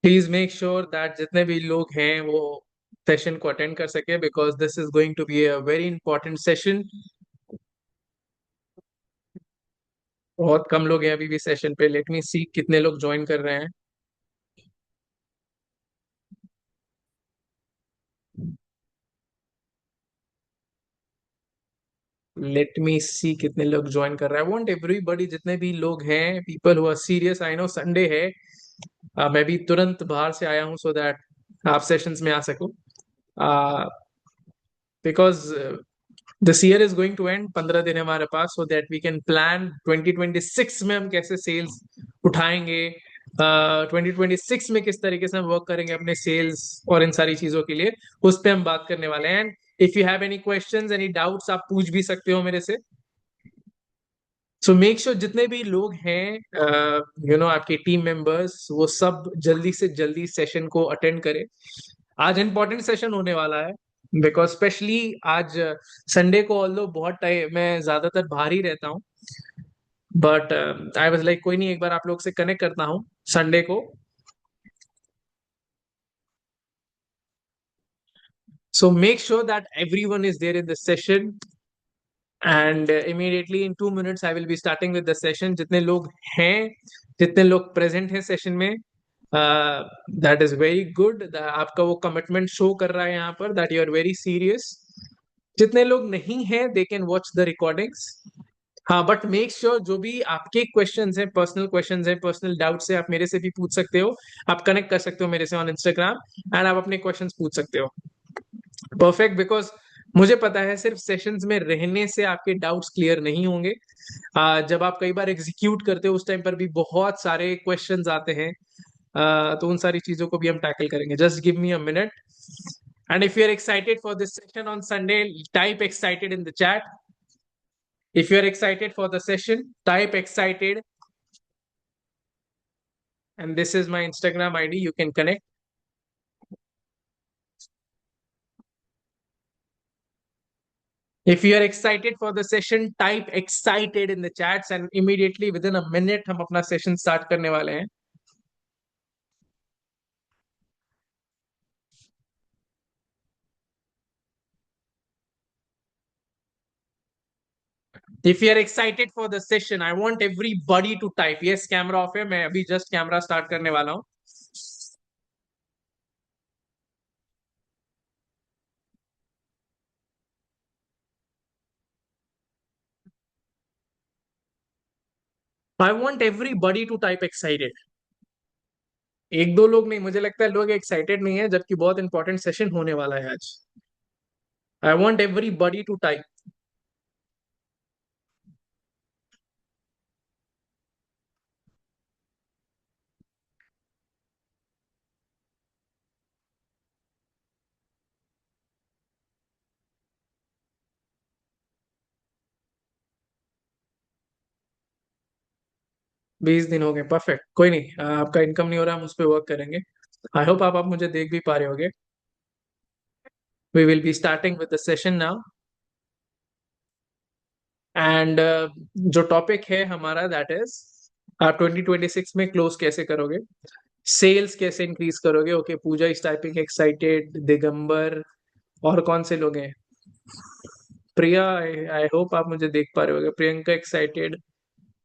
Please make sure that जितने भी लोग हैं वो सेशन को अटेंड कर सके, because this is going to be a very important session. बहुत कम लोग हैं अभी भी सेशन पे। लेट मी सी कितने लोग ज्वाइन कर रहे हैं। लेट मी सी कितने लोग ज्वाइन कर रहे हैं। आई वांट एवरीबॉडी, जितने भी लोग हैं, people who are serious. I know Sunday है। मैं भी तुरंत बाहर से आया हूँ सो दैट आप सेशंस में आ सको, because this year is going to end. 15 दिन है हमारे पास, so that we can plan 2026 में हम कैसे सेल्स उठाएंगे। 2026 में किस तरीके से हम वर्क करेंगे अपने सेल्स और इन सारी चीजों के लिए, उस पर हम बात करने वाले हैं। And if you have any questions, any doubts, आप पूछ भी सकते हो मेरे से। सो मेक श्योर जितने भी लोग हैं, आपके टीम मेंबर्स, वो सब जल्दी से जल्दी सेशन को अटेंड करें। आज इंपॉर्टेंट सेशन होने वाला है, बिकॉज स्पेशली आज संडे को, ऑल्दो बहुत टाइम मैं ज्यादातर बाहर ही रहता हूँ, बट आई वाज लाइक कोई नहीं, एक बार आप लोग से कनेक्ट करता हूँ संडे को। So make sure that everyone is there in this session, and immediately in 2 minutes I will be starting with the session. जितने लोग हैं, जितने लोग प्रेजेंट हैं सेशन में, दैट इज वेरी गुड। आपका वो कमिटमेंट शो कर रहा है यहाँ पर that you are very serious. जितने लोग नहीं हैं, they can watch the recordings. हाँ, बट मेक श्योर जो भी आपके क्वेश्चंस हैं, पर्सनल क्वेश्चंस हैं, पर्सनल डाउट्स हैं, आप मेरे से भी पूछ सकते हो। आप कनेक्ट कर सकते हो मेरे से ऑन इंस्टाग्राम, एंड आप अपने क्वेश्चंस पूछ सकते हो। परफेक्ट, बिकॉज मुझे पता है सिर्फ सेशंस में रहने से आपके डाउट्स क्लियर नहीं होंगे। जब आप कई बार एग्जीक्यूट करते हो, उस टाइम पर भी बहुत सारे क्वेश्चंस आते हैं। तो उन सारी चीजों को भी हम टैकल करेंगे। Just give me a minute, and if you are excited for this session on Sunday, type excited in the chat. If you are excited for the session, type excited, and this is my Instagram ID. You can connect. If you are excited for the session, type excited in the chats, and immediately within a minute हम अपना session start करने वाले हैं. If you are excited for the session, I want everybody to type. Yes, camera off है. मैं अभी just camera start करने वाला हूँ. I want everybody to type excited. एक दो लोग नहीं, मुझे लगता है लोग एक्साइटेड नहीं है, जबकि बहुत इंपॉर्टेंट सेशन होने वाला है आज. I want everybody to type. 20 दिन हो गए, परफेक्ट। कोई नहीं, आपका इनकम नहीं हो रहा, हम उस पर वर्क करेंगे। आई होप आप मुझे देख भी पा रहे होगे। We will be starting with the session now, and जो टॉपिक है हमारा, दैट इज आप 2026 में क्लोज कैसे करोगे, सेल्स कैसे इंक्रीज करोगे। Okay, Pooja is typing excited, Digambar, और कौन से लोग हैं? प्रिया, आई होप आप मुझे देख पा रहे होगे। प्रियंका एक्साइटेड,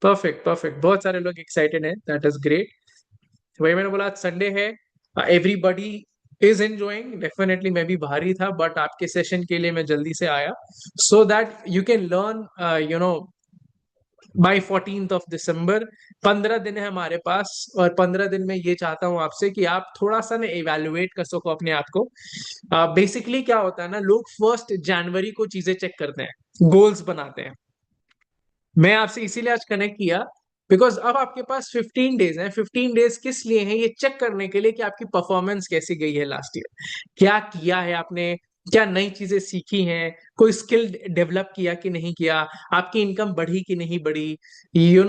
परफेक्ट परफेक्ट, बहुत सारे लोग एक्साइटेड हैं, दैट इज ग्रेट। वही मैंने बोला, आज संडे है, एवरीबडी इज एंजॉइंग। डेफिनेटली मैं भी बाहर ही था, बट आपके सेशन के लिए मैं जल्दी से आया, so that you can learn, by 14 December. 15 दिन है हमारे पास, और 15 दिन में ये चाहता हूं आपसे कि आप थोड़ा सा ना इवेल्युएट कर सको अपने आप को। बेसिकली क्या होता है ना, लोग 1 जनवरी को चीजें चेक करते हैं, गोल्स बनाते हैं। मैं आपसे इसीलिए आज कनेक्ट किया, बिकॉज अब आपके पास 15 डेज हैं। 15 डेज किस लिए हैं? ये चेक करने के लिए कि आपकी परफॉर्मेंस कैसी गई है लास्ट ईयर, क्या किया है आपने, क्या नई चीजें सीखी हैं, कोई स्किल डेवलप किया कि नहीं किया, आपकी इनकम बढ़ी कि नहीं बढ़ी,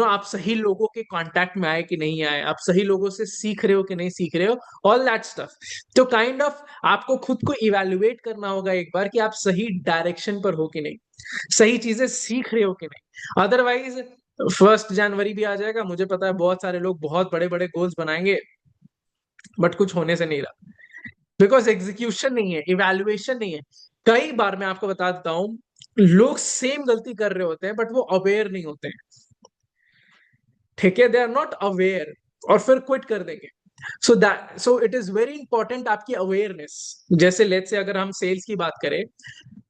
आप सही लोगों के कांटेक्ट में आए कि नहीं आए, आप सही लोगों से सीख रहे हो कि नहीं सीख रहे हो, ऑल दैट स्टफ। तो काइंड ऑफ आपको खुद को इवेल्युएट करना होगा एक बार कि आप सही डायरेक्शन पर हो कि नहीं, सही चीजें सीख रहे हो कि नहीं। अदरवाइज 1 जनवरी भी आ जाएगा, मुझे पता है बहुत सारे लोग बहुत बड़े बड़े गोल्स बनाएंगे, बट कुछ होने से नहीं रहा, बिकॉज एग्जीक्यूशन नहीं है, इवैल्यूएशन नहीं है। कई बार मैं आपको बता देता हूं, लोग सेम गलती कर रहे होते हैं बट वो अवेयर नहीं होते हैं। ठीक है, दे आर नॉट अवेयर, और फिर क्विट कर देंगे। So it is very important आपकी अवेयरनेस। जैसे लेट्स से अगर हम सेल्स की बात करें,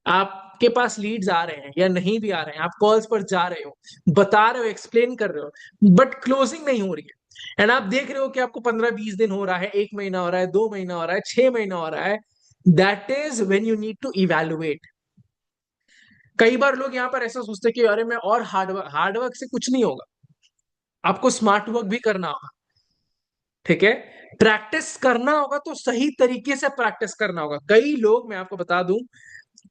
आपके पास लीड्स आ रहे हैं या नहीं भी आ रहे हैं, आप कॉल्स पर जा रहे हो, बता रहे हो, एक्सप्लेन कर रहे हो, बट क्लोजिंग नहीं हो रही है, एंड आप देख रहे हो कि आपको 15-20 दिन हो रहा है, 1 महीना हो रहा है, 2 महीना हो रहा है, 6 महीना हो रहा है, that is when you need to evaluate. कई बार लोग यहाँ पर ऐसा सोचते हैं कि अरे मैं और हार्डवर्क से कुछ नहीं होगा, आपको स्मार्ट वर्क भी करना होगा। ठीक है, प्रैक्टिस करना होगा, तो सही तरीके से प्रैक्टिस करना होगा। कई लोग, मैं आपको बता दूं,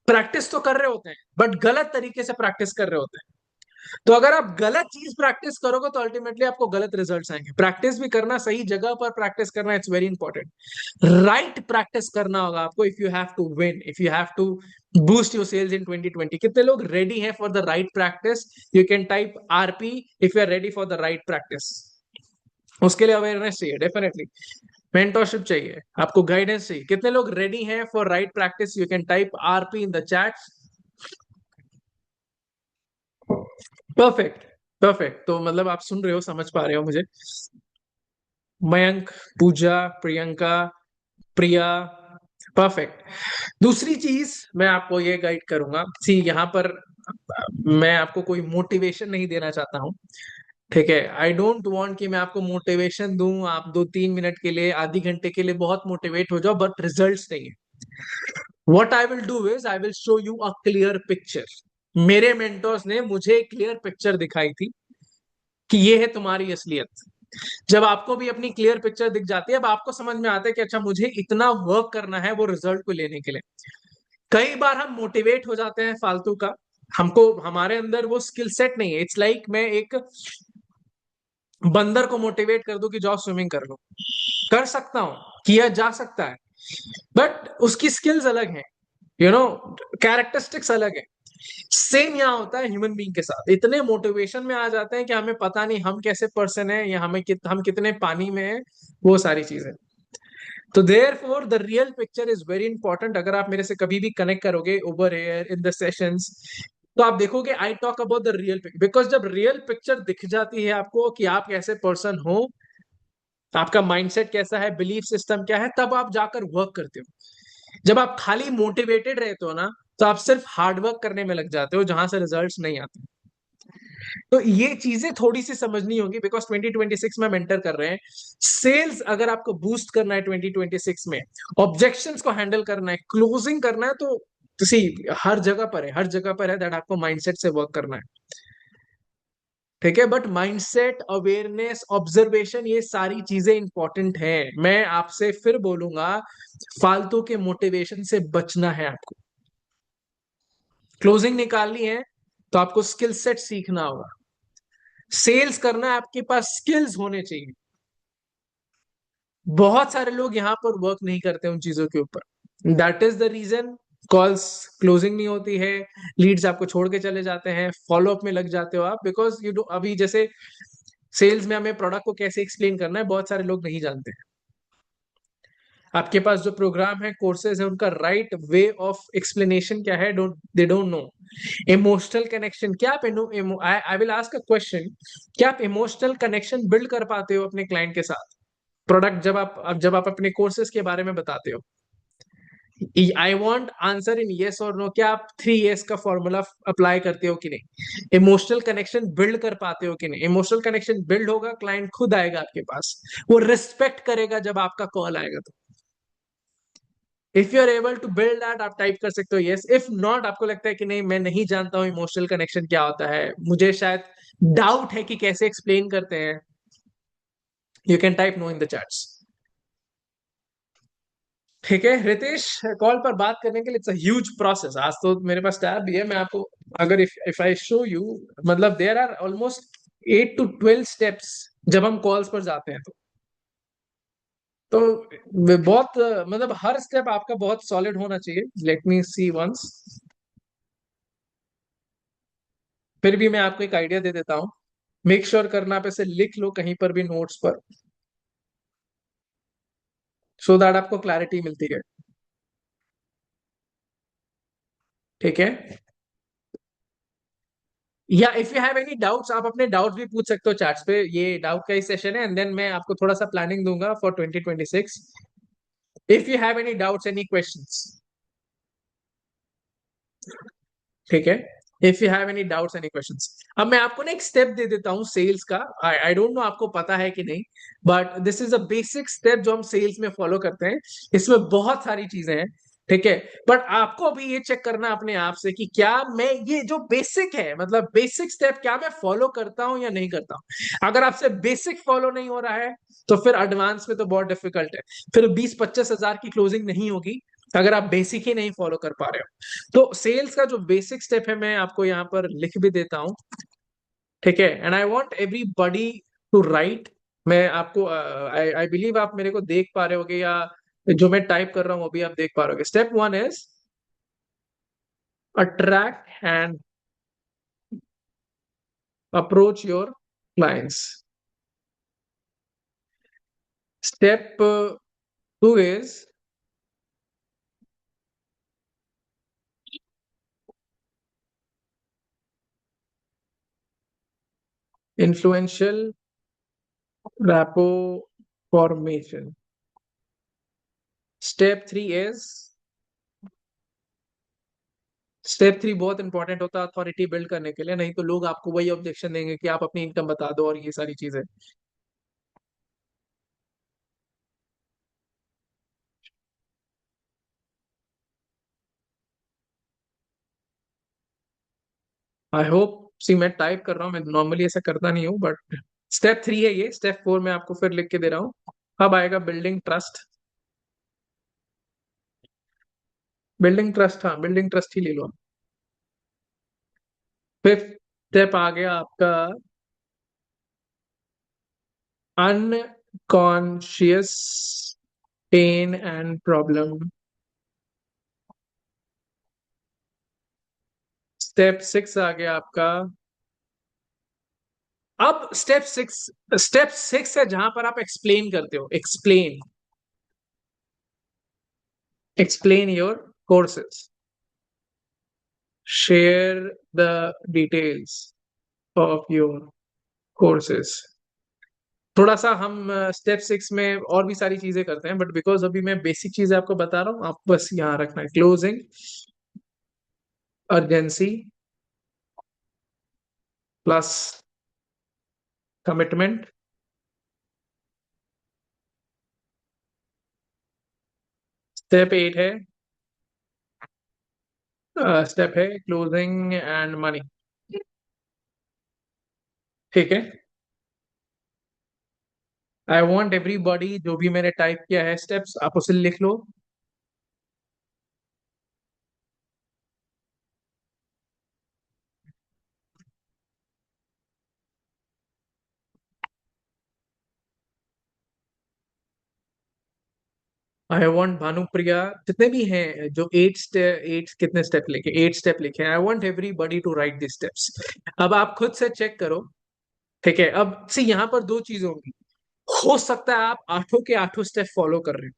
प्रैक्टिस तो कर रहे होते हैं बट गलत तरीके से प्रैक्टिस कर रहे होते हैं। तो अगर आप गलत चीज प्रैक्टिस करोगे तो अल्टीमेटली आपको गलत रिजल्ट्स आएंगे। प्रैक्टिस भी करना, सही जगह पर प्रैक्टिस करना, it's very important. Right practice करना होगा आपको, if you have to win, if you have to boost your sales in 2020। कितने लोग रेडी हैं for the right practice? You can type RP if you are ready for the right practice. उसके लिए awareness चाहिए definitely, mentorship चाहिए, आपको guidance चाहिए। कितने लोग रेडी हैं for right practice? You can type RP in the chat. Perfect, perfect. तो मतलब आप सुन रहे हो, समझ पा रहे हो मुझे। मयंक, पूजा, प्रियंका, प्रिया, परफेक्ट। दूसरी चीज मैं आपको ये गाइड करूंगा, सी यहाँ पर मैं आपको कोई मोटिवेशन नहीं देना चाहता हूँ। ठीक है, आई डोंट वांट कि मैं आपको मोटिवेशन दूं, आप 2-3 मिनट के लिए, आधी घंटे के लिए बहुत मोटिवेट हो जाओ बट रिजल्ट्स नहीं है। What I will do is I will show you a clear picture. मेरे मेंटर्स ने मुझे एक क्लियर पिक्चर दिखाई थी कि ये है तुम्हारी असलियत। जब आपको भी अपनी क्लियर पिक्चर दिख जाती है, अब आपको समझ में आता है कि अच्छा मुझे इतना वर्क करना है वो रिजल्ट को लेने के लिए। कई बार हम मोटिवेट हो जाते हैं फालतू का, हमको हमारे अंदर वो स्किल सेट नहीं है। इट्स लाइक मैं एक बंदर को मोटिवेट कर दूं कि जाओ स्विमिंग कर लो, कर सकता हूं, किया जा सकता है, बट उसकी स्किल्स अलग हैं, यू नो, कैरेक्टरिस्टिक्स अलग है। सेम यहाँ होता है ह्यूमन बीइंग के साथ। इतने मोटिवेशन में आ जाते हैं कि हमें पता नहीं हम कैसे पर्सन है, या हम कितने पानी में है, वो सारी चीजें। तो therefore the real picture is very important. अगर आप मेरे से कभी भी कनेक्ट करोगे over here in the sessions, तो आप देखोगे I talk about the real picture. Because जब रियल पिक्चर दिख जाती है आपको कि आप कैसे पर्सन हो, आपका माइंडसेट कैसा है, बिलीफ सिस्टम क्या है, तब आप जाकर वर्क करते हो। जब आप खाली मोटिवेटेड रहते हो ना, तो आप सिर्फ हार्डवर्क करने में लग जाते हो जहां से रिजल्ट्स नहीं आते। तो ये चीजें थोड़ी सी समझनी होगी, बिकॉज 2026 में मेंटर कर रहे हैं। सेल्स अगर आपको बूस्ट करना है 2026 में, ऑब्जेक्शंस को हैंडल करना है, क्लोजिंग करना है, तो सी हर जगह पर है, हर जगह पर है दैट आपको माइंडसेट से वर्क करना है। ठीक है, बट माइंडसेट, अवेयरनेस, ऑब्जर्वेशन, ये सारी चीजें इंपॉर्टेंट हैं। मैं आपसे फिर बोलूंगा, फालतू के मोटिवेशन से बचना है आपको। क्लोजिंग निकालनी है तो आपको स्किल सेट सीखना होगा। सेल्स करना है, आपके पास स्किल्स होने चाहिए। बहुत सारे लोग यहां पर वर्क नहीं करते उन चीजों के ऊपर, that is the reason calls closing नहीं होती है, लीड्स आपको छोड़ के चले जाते हैं, फॉलो अप में लग जाते हो आप, बिकॉज यू डू। अभी जैसे सेल्स में हमें प्रोडक्ट को कैसे एक्सप्लेन करना है, बहुत सारे लोग नहीं जानते। आपके पास जो प्रोग्राम है, कोर्सेज है, उनका राइट वे ऑफ एक्सप्लेनेशन क्या है, don't they don't know. Emotional connection क्या आप, I will ask a question, क्या आप इमोशनल कनेक्शन बिल्ड कर पाते हो अपने क्लाइंट के साथ? प्रोडक्ट जब आप अपने कोर्सेज के बारे में बताते हो, I want answer in yes और नो। क्या आप 3 years का फॉर्मूला अप्लाई करते हो कि नहीं? इमोशनल कनेक्शन बिल्ड कर पाते हो कि नहीं? इमोशनल कनेक्शन बिल्ड होगा, क्लाइंट खुद आएगा आपके पास, वो रिस्पेक्ट करेगा जब आपका कॉल आएगा। तो if you are able to build that, आप टाइप कर सकते हो यस। इफ नॉट, आपको लगता है कि नहीं मैं नहीं जानता हूं इमोशनल कनेक्शन क्या होता है, मुझे शायद डाउट है कि कैसे एक्सप्लेन करते हैं, you can type no in the chats. ठीक है रितेश, कॉल पर बात करने के लिए इट्स अ ह्यूज प्रोसेस। आज तो मेरे पास टैब भी है, मैं आपको अगर इफ आई शो यू, मतलब there are almost 8 to 12 steps जब हम कॉल्स पर जाते हैं। तो बहुत मतलब हर स्टेप आपका बहुत सॉलिड होना चाहिए। लेट मी सी वंस, फिर भी मैं आपको एक आइडिया दे देता हूं। मेक श्योर करना, आप इसे लिख लो कहीं पर भी नोट्स पर। सो दैट आपको क्लैरिटी मिलती है। ठीक है, या if you have any doubts आप अपने डाउट्स भी पूछ सकते हो चैट्स पे, ये डाउट का ही सेशन है, एंड देन मैं आपको थोड़ा सा प्लानिंग दूंगा for 2026। If you have any doubts, any questions, ठीक है, if you have any doubts any questions. अब मैं आपको ना एक स्टेप दे देता हूँ सेल्स का, आई डोंट नो आपको पता है कि नहीं, but this is a basic step जो हम सेल्स में फॉलो करते हैं। इसमें बहुत सारी चीजें हैं, ठीक है, बट आपको अभी ये चेक करना अपने आप से कि क्या मैं ये जो बेसिक है, मतलब बेसिक स्टेप, क्या मैं फॉलो करता हूं या नहीं करता हूं। अगर आपसे बेसिक फॉलो नहीं हो रहा है तो फिर एडवांस में तो बहुत डिफिकल्ट है, फिर 20-25 हजार की क्लोजिंग नहीं होगी अगर आप बेसिक ही नहीं फॉलो कर पा रहे हो। तो सेल्स का जो बेसिक स्टेप है मैं आपको यहाँ पर लिख भी देता हूँ, ठीक है, and I want everybody to write. मैं आपको आई आई बिलीव आप मेरे को देख पा रहे होगे, या जो मैं टाइप कर रहा हूँ वो भी आप देख पा रहे होगे। Step 1 is attract and approach your clients. Step 2 is influential rapport formation. Step 3 is, step 3 बहुत इंपॉर्टेंट होता है अथॉरिटी बिल्ड करने के लिए, नहीं तो लोग आपको वही ऑब्जेक्शन देंगे कि आप अपनी इनकम बता दो और ये सारी चीजें। आई होप, सी मैं टाइप कर रहा हूँ, मैं नॉर्मली ऐसा करता नहीं हूँ, बट स्टेप 3 है ये। स्टेप 4 मैं आपको फिर लिख के दे रहा हूँ। अब आएगा बिल्डिंग ट्रस्ट। बिल्डिंग ट्रस्ट, हाँ बिल्डिंग ट्रस्ट ही ले लो। फिफ्थ स्टेप आ गया आपका unconscious pain and problem. Step 6 आ गया आपका। अब स्टेप 6 है जहां पर आप एक्सप्लेन करते हो, explain your courses, share the details of your courses. थोड़ा सा हम स्टेप 6 में और भी सारी चीजें करते हैं, बट बिकॉज अभी मैं बेसिक चीजें आपको बता रहा हूँ, आप बस यहाँ रखना है। Closing, urgency plus commitment. Step 8 है, स्टेप है क्लोजिंग एंड मनी। ठीक है, आई वॉन्ट एवरीबॉडी, जो भी मैंने टाइप किया है स्टेप्स, आप उसे लिख लो। आई वॉन्ट भानुप्रिया, जितने भी हैं जो 8 कितने स्टेप लिखे, 8 स्टेप लिखे, I want everybody to write this steps. अब आप खुद से चेक करो, ठीक है। अब सी यहाँ पर दो चीजें होंगी, हो सकता है आप आठों के आठों स्टेप फॉलो कर रहे हो,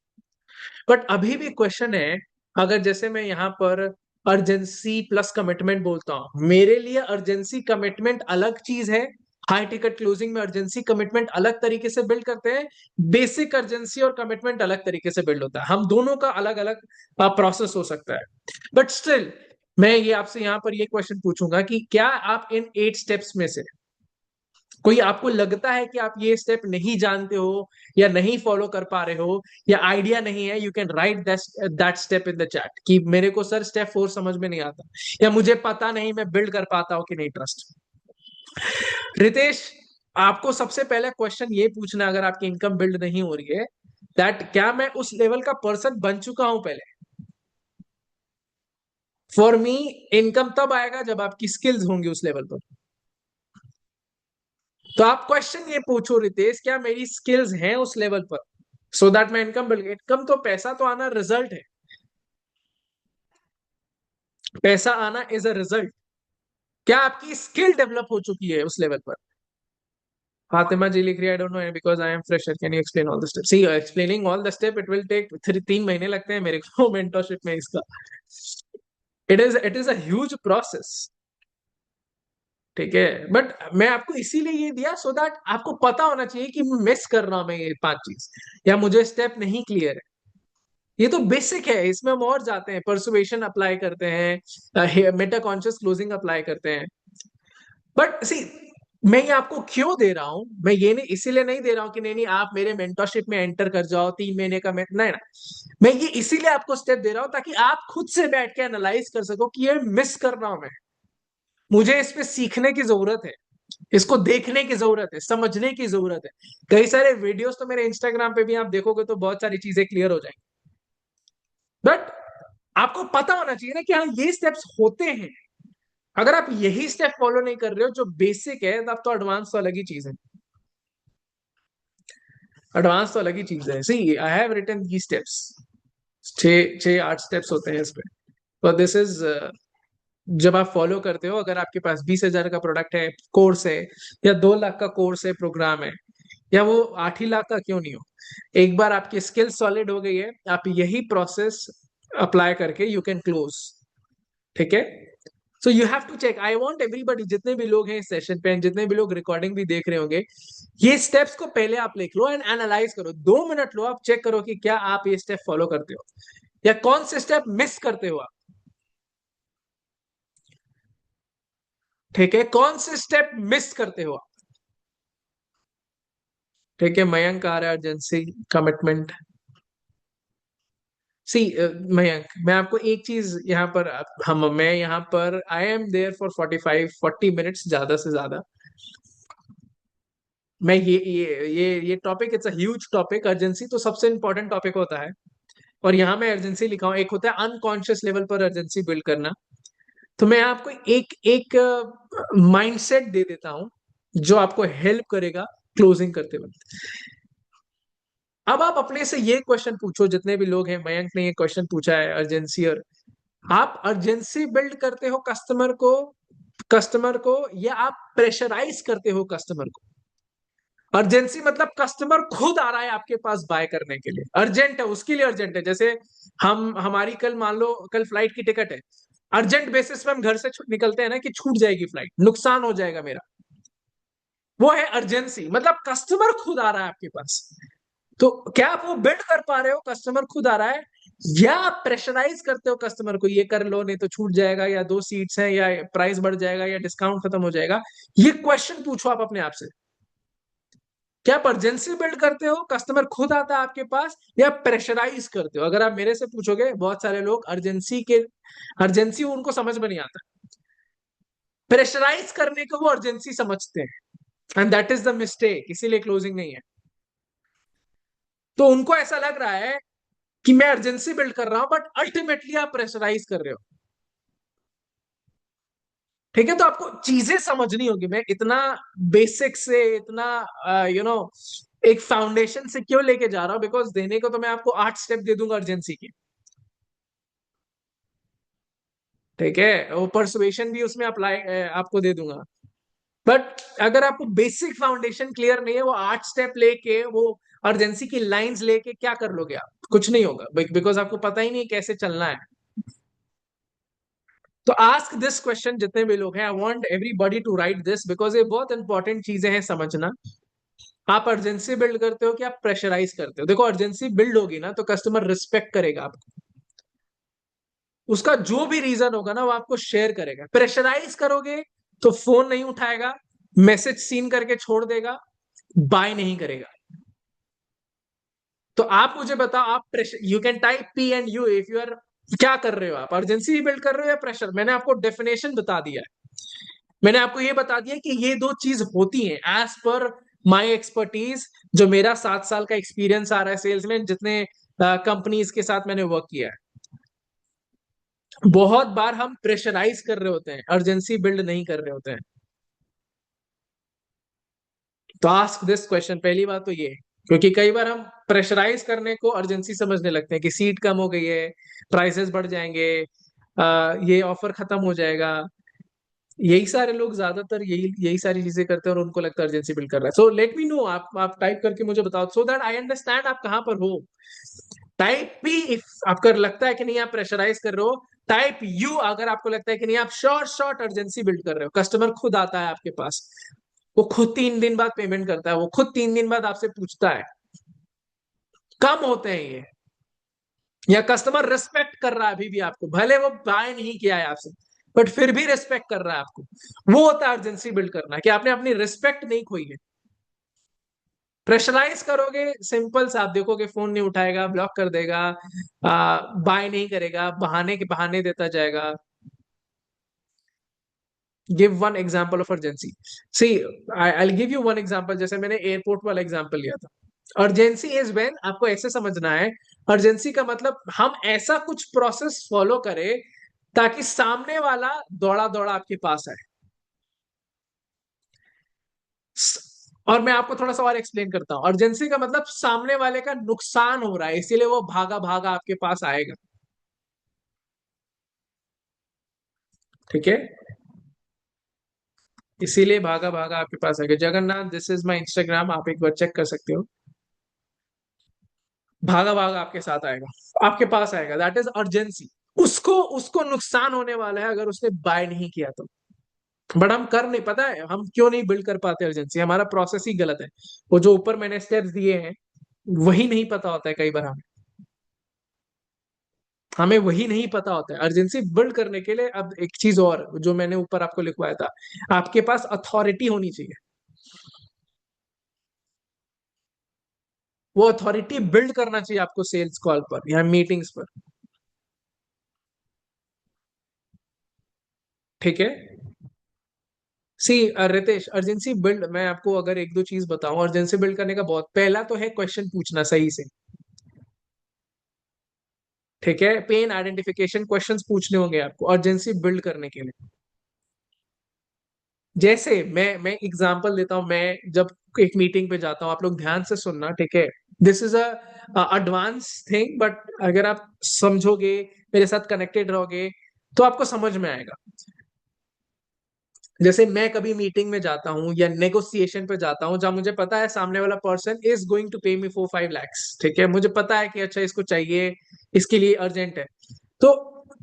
बट अभी भी क्वेश्चन है, अगर जैसे मैं यहाँ पर अर्जेंसी प्लस कमिटमेंट बोलता हूं, मेरे लिए अर्जेंसी कमिटमेंट अलग चीज है। हाई टिकट क्लोजिंग में अर्जेंसी कमिटमेंट अलग तरीके से बिल्ड करते हैं, बेसिक अर्जेंसी और कमिटमेंट अलग तरीके से बिल्ड होता है, हम दोनों का अलग अलग प्रोसेस हो सकता है। बट स्टिल मैं ये आपसे यहाँ पर ये क्वेश्चन पूछूंगा कि क्या आप इन 8 स्टेप्स में से कोई आपको लगता है कि आप ये स्टेप नहीं जानते हो, या नहीं फॉलो कर पा रहे हो, या आइडिया नहीं है, you can write that step in the chat कि मेरे को सर स्टेप 4 समझ में नहीं आता, या मुझे पता नहीं मैं बिल्ड कर पाता हूं कि नहीं ट्रस्ट। रितेश, आपको सबसे पहले क्वेश्चन ये पूछना, अगर आपकी इनकम बिल्ड नहीं हो रही है, दैट क्या मैं उस लेवल का पर्सन बन चुका हूं पहले। फॉर मी, इनकम तब आएगा जब आपकी स्किल्स होंगी उस लेवल पर। तो आप क्वेश्चन ये पूछो रितेश, क्या मेरी स्किल्स हैं उस लेवल पर, सो दैट मैं इनकम बिल्ड। इनकम तो पैसा तो आना रिजल्ट है, पैसा आना इज अ रिजल्ट। क्या आपकी स्किल डेवलप हो चुकी है उस लेवल पर। फातिमा जी लिख रही है, I don't know because I am fresher, can you explain all the step? See explaining all the step it will take 3 महीने लगते हैं मेरे को मेंटरशिप में इसका। It is a huge process. ठीक है, बट मैं आपको इसीलिए ये दिया सो दैट आपको पता होना चाहिए कि मिस कर रहा हूं मैं ये 5 चीज, या मुझे स्टेप नहीं क्लियर है। ये तो बेसिक है, इसमें हम और जाते हैं, परसुएशन अप्लाई करते हैं, मेटा कॉन्शियस क्लोजिंग अप्लाई करते हैं। बट सी, मैं ये आपको क्यों दे रहा हूं, मैं ये नहीं इसीलिए नहीं दे रहा हूं कि नहीं नहीं आप मेरे मेंटरशिप में एंटर कर जाओ 3 महीने का, नहीं ना। मैं ये इसीलिए आपको स्टेप दे रहा हूं ताकि आप खुद से बैठ के एनालाइज कर सको कि ये मिस कर रहा हूं मैं, मुझे इस पे सीखने की जरूरत है, इसको देखने की जरूरत है, समझने की जरूरत है। कई सारे वीडियोस तो मेरे इंस्टाग्राम पे भी आप देखोगे तो बहुत सारी चीजें क्लियर हो जाएंगी, बट आपको पता होना चाहिए ना कि हाँ ये स्टेप्स होते हैं। अगर आप यही स्टेप फॉलो नहीं कर रहे हो जो बेसिक है, तब तो एडवांस तो अलग ही चीज है। एडवांस तो अलग ही चीज है। See I have written the steps, 6 8 steps होते हैं इस पे। तो दिस इज, जब आप फॉलो करते हो, अगर आपके पास 20,000 का प्रोडक्ट है, कोर्स है, या 2 लाख का कोर्स है, प्रोग्राम है, या वो 8 ही लाख का क्यों नहीं हो, एक बार आपकी स्किल सॉलिड हो गई है, आप यही प्रोसेस अप्लाई करके यू कैन क्लोज। ठीक है, so you have to check, I want everybody, जितने भी लोग हैं इस सेशन पे, जितने भी लोग रिकॉर्डिंग भी देख रहे होंगे, ये स्टेप्स को पहले आप लिख लो एंड एनालाइज करो, 2 मिनट लो, आप चेक करो कि क्या आप ये स्टेप फॉलो करते हो या कौन से स्टेप मिस करते हो आप। ठीक है, कौन से स्टेप मिस करते हो आप। ठीक है, मयंक आ रहा है, अर्जेंसी, कमिटमेंट। सी मयंक, मैं आपको एक चीज यहाँ पर, हम मैं यहाँ पर I am there for 45 40 minutes ज्यादा से ज्यादा। मैं ये topic, it's a huge topic, urgency तो सबसे इंपॉर्टेंट टॉपिक होता है, और यहाँ मैं अर्जेंसी लिखा हूँ, एक होता है अनकॉन्शियस लेवल पर अर्जेंसी बिल्ड करना। तो मैं आपको एक एक माइंडसेट दे देता हूँ जो आपको हेल्प करेगा क्लोजिंग करते वक्त। अब आप अपने से ये क्वेश्चन पूछो, जितने भी लोग हैं, मयंक ने ये क्वेश्चन पूछा है अर्जेंसी, और आप अर्जेंसी बिल्ड करते हो कस्टमर को या आप प्रेशराइज करते हो कस्टमर को। अर्जेंसी मतलब कस्टमर खुद आ रहा है आपके पास बाय करने के लिए, अर्जेंट है, उसके लिए अर्जेंट है। जैसे हमारी कल, मान लो कल फ्लाइट की टिकट है, अर्जेंट बेसिस पे हम घर से निकलते हैं ना कि छूट जाएगी फ्लाइट, नुकसान हो जाएगा मेरा, वो है अर्जेंसी, मतलब कस्टमर खुद आ रहा है आपके पास। तो क्या आप वो बिल्ड कर पा रहे हो, कस्टमर खुद आ रहा है, या आप प्रेशराइज करते हो कस्टमर को, ये कर लो नहीं तो छूट जाएगा, या 2 सीट्स हैं, या प्राइस बढ़ जाएगा, या डिस्काउंट खत्म हो जाएगा। ये क्वेश्चन पूछो आप अपने आप से, क्या आप अर्जेंसी बिल्ड करते हो, कस्टमर खुद आता है आपके पास, या प्रेशराइज करते हो? अगर आप मेरे से पूछोगे, बहुत सारे लोग अर्जेंसी उनको समझ में नहीं आता, प्रेशराइज करने को वो अर्जेंसी समझते हैं, and that is the mistake, इसीलिए क्लोजिंग नहीं है। तो उनको ऐसा लग रहा है कि मैं अर्जेंसी बिल्ड कर रहा हूं, बट अल्टीमेटली आप प्रेशराइज कर रहे हो। ठीक है, तो आपको चीजें समझनी होगी, मैं इतना बेसिक से, इतना एक फाउंडेशन से क्यों लेके जा रहा हूं, बिकॉज देने को तो मैं आपको 8 स्टेप दे दूंगा अर्जेंसी के। ठीक है, वो परसुएशन भी उसमें अप्लाई आपको दे दूंगा, बट अगर आपको बेसिक फाउंडेशन क्लियर नहीं है, वो 8 स्टेप लेके, वो अर्जेंसी की लाइंस लेके क्या कर लोगे आप? कुछ नहीं होगा, बिकॉज आपको पता ही नहीं कैसे चलना है। तो आस्क दिस क्वेश्चन, जितने भी लोग हैं, I want everybody to write this, because ये बहुत इंपॉर्टेंट चीजें हैं समझना। आप अर्जेंसी बिल्ड करते हो कि आप प्रेशराइज करते हो? देखो, अर्जेंसी बिल्ड होगी ना तो कस्टमर रिस्पेक्ट करेगा आपको, उसका जो भी रीजन होगा ना वो आपको शेयर करेगा। प्रेशराइज करोगे तो फोन नहीं उठाएगा, मैसेज सीन करके छोड़ देगा, बाय नहीं करेगा। तो आप मुझे बताओ, आप pressure, you can type P and you if you are, क्या कर रहे हो आप? अर्जेंसी बिल्ड कर रहे हो या प्रेशर? मैंने आपको डेफिनेशन बता दिया है, मैंने आपको ये बता दिया कि ये दो चीज होती हैं एज पर माय एक्सपर्टीज, जो मेरा 7 साल का एक्सपीरियंस आ रहा है सेल्स में, जितने कंपनीज के साथ मैंने वर्क किया है। बहुत बार हम प्रेशराइज कर रहे होते हैं, अर्जेंसी बिल्ड नहीं कर रहे होते हैं। तो आस्क दिस क्वेश्चन, पहली बात तो ये है, क्योंकि कई बार हम प्रेशराइज करने को अर्जेंसी समझने लगते हैं कि सीट कम हो गई है, प्राइसेस बढ़ जाएंगे, ये ऑफर खत्म हो जाएगा, यही सारे लोग ज्यादातर यही यही सारी चीजें करते हैं और उनको लगता है अर्जेंसी बिल्ड कर रहा है। सो लेट मी नो, आप टाइप करके मुझे बताओ सो दैट आई अंडरस्टैंड आप कहां पर हो। टाइप पी इफ आपको लगता है कि नहीं आप प्रेशराइज कर रहे हो। टाइप यू अगर आपको लगता है कि नहीं आप शॉर्ट शॉर्ट अर्जेंसी बिल्ड कर रहे हो। कस्टमर खुद आता है आपके पास, वो खुद 3 दिन बाद पेमेंट करता है, वो खुद 3 दिन बाद आपसे पूछता है। कम होते हैं ये। या कस्टमर रिस्पेक्ट कर रहा है अभी भी आपको, भले वो बाय नहीं किया है आपसे, बट फिर भी रिस्पेक्ट कर रहा है आपको। वो होता है अर्जेंसी बिल्ड करना, कि आपने अपनी रिस्पेक्ट नहीं खोई है। प्रेशराइज करोगे, सिंपल सा आप देखोगे फोन नहीं उठाएगा, ब्लॉक कर देगा, बाय नहीं करेगा, बहाने के बहाने देता जाएगा। Give one example of urgency. See, I give you one example, जैसे मैंने एयरपोर्ट वाला एग्जांपल लिया था। अर्जेंसी इज व्हेन, आपको ऐसे समझना है, अर्जेंसी का मतलब हम ऐसा कुछ प्रोसेस फॉलो करें ताकि सामने वाला दौड़ा दौड़ा आपके पास आए। और मैं आपको थोड़ा सा और एक्सप्लेन करता हूं, अर्जेंसी का मतलब सामने वाले का नुकसान हो रहा है इसीलिए वो भागा भागा आपके पास आएगा। ठीक है, इसीलिए भागा भागा आपके पास आएगा। Jagannath, this is my Instagram, आप एक बार चेक कर सकते हो। भागा भागा आपके साथ आएगा, आपके पास आएगा, दैट इज अर्जेंसी। उसको उसको नुकसान होने वाला है अगर उसने बाय नहीं किया तो। बट हम कर नहीं, पता है हम क्यों नहीं बिल्ड कर पाते अर्जेंसी? हमारा प्रोसेस ही गलत है। वो जो ऊपर मैंने स्टेप्स दिए हैं वही नहीं पता होता है कई बार हमें। हमें वही नहीं पता होता है अर्जेंसी बिल्ड करने के लिए। अब एक चीज और जो मैंने ऊपर आपको लिखवाया था, आपके पास अथॉरिटी होनी चाहिए। वो अथॉरिटी बिल्ड करना चाहिए आपको सेल्स कॉल पर या मीटिंग्स पर। ठीक है। सी, रितेश, अर्जेंसी बिल्ड मैं आपको अगर एक दो चीज बताऊं अर्जेंसी बिल्ड करने का, बहुत पहला तो है क्वेश्चन पूछना सही से। ठीक है, पेन आइडेंटिफिकेशन क्वेश्चंस पूछने होंगे आपको अर्जेंसी बिल्ड करने के लिए। जैसे मैं एग्जांपल देता हूं, मैं जब एक मीटिंग पे जाता हूं, आप लोग ध्यान से सुनना, ठीक है। This is a advance thing, but अगर आप समझोगे, मेरे साथ कनेक्टेड रहोगे, तो आपको समझ में आएगा। जैसे मैं कभी मीटिंग में जाता हूँ या नेगोशिएशन पे जाता हूँ जहां मुझे पता है सामने वाला पर्सन इज गोइंग टू पे मी 4-5 lakhs, ठीक है, मुझे पता है कि अच्छा इसको चाहिए, इसके लिए अर्जेंट है। तो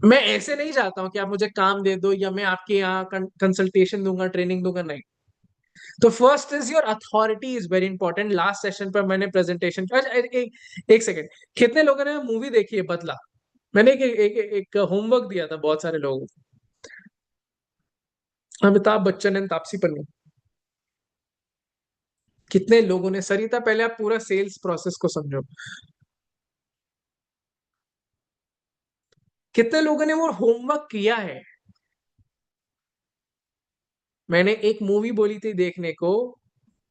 मैं ऐसे नहीं चाहता हूँ कि आप मुझे काम दे दो या मैं आपके यहाँ कंसल्टेशन दूंगा, ट्रेनिंग दूंगा, नहीं। तो first is your authority is very important. Last session पर मैंने प्रेजेंटेशन, अच्छा एक सेकेंड, कितने लोगों ने मूवी देखी है बदला? मैंने एक होमवर्क दिया था बहुत सारे लोगों को। अमिताभ बच्चन एंड तापसी पन्नू, कितने लोगों ने? सरिता, पहले आप पूरा सेल्स प्रोसेस को समझो। कितने लोगों ने वो होमवर्क किया है? मैंने एक मूवी बोली थी देखने को।